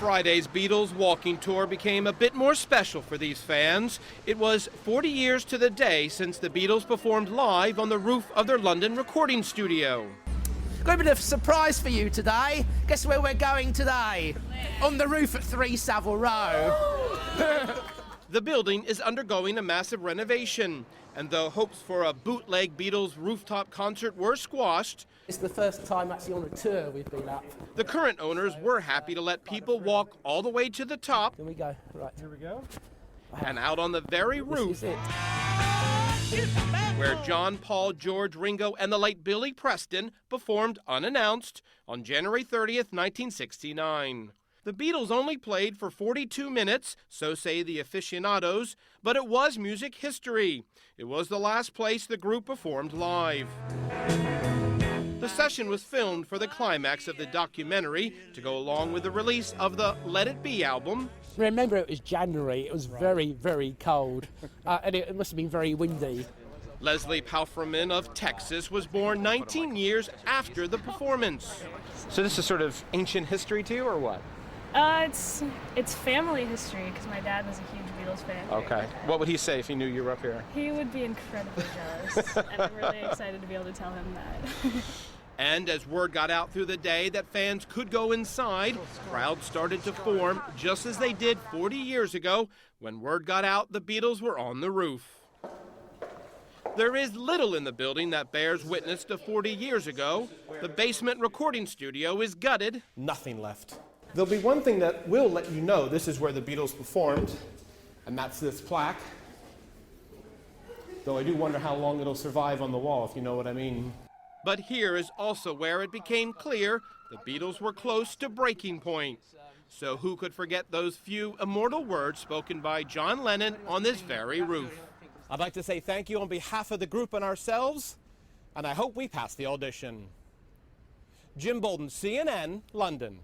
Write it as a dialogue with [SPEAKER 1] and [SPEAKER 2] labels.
[SPEAKER 1] Friday's Beatles walking tour became a bit more special for these fans. It was 40 years to the day since the Beatles performed live on the roof of their London recording studio.
[SPEAKER 2] Got a bit of a surprise for you today. Guess where we're going today? On the roof at 3 Savile Row.
[SPEAKER 1] The building is undergoing a massive renovation, and though hopes for a bootleg Beatles rooftop concert were squashed,
[SPEAKER 2] It's the first time actually on a tour we've been up.
[SPEAKER 1] the current owners were happy to let people walk all the way to the top
[SPEAKER 2] Here we go. Right.
[SPEAKER 3] Here we go.
[SPEAKER 1] and out on the very
[SPEAKER 2] This
[SPEAKER 1] roof
[SPEAKER 2] is it.
[SPEAKER 1] where John, Paul, George, Ringo, and the late Billy Preston performed unannounced on January 30th, 1969. The Beatles only played for 42 minutes, so say the aficionados, but it was music history. It was the last place the group performed live. The session was filmed for the climax of the documentary to go along with the release of the Let It Be album.
[SPEAKER 2] Remember, it was January. It was very, very cold. And it must have been very windy.
[SPEAKER 1] Leslie Palfreman of Texas was born 19 years after the performance.
[SPEAKER 3] So this is sort of ancient history too, or what?
[SPEAKER 4] It's family history because my dad was a huge Beatles fan.
[SPEAKER 3] Okay. What would he say if he knew you were up here?
[SPEAKER 4] He would be incredibly jealous, and I'm really excited to be able to tell him that.
[SPEAKER 1] And as word got out through the day that fans could go inside, crowds started to form just as they did 40 years ago when word got out the Beatles were on the roof. There is little in the building that bears witness to 40 years ago. The basement recording studio is gutted.
[SPEAKER 5] Nothing left. There'll be one thing that will let you know this is where the Beatles performed, and that's this plaque. Though I do wonder how long it'll survive on the wall, if you know what I mean.
[SPEAKER 1] But here is also where it became clear the Beatles were close to breaking point. So who could forget those few immortal words spoken by John Lennon on this very roof?
[SPEAKER 5] I'd like to say thank you on behalf of the group and ourselves, and I hope we pass the audition. Jim Bolden, CNN, London.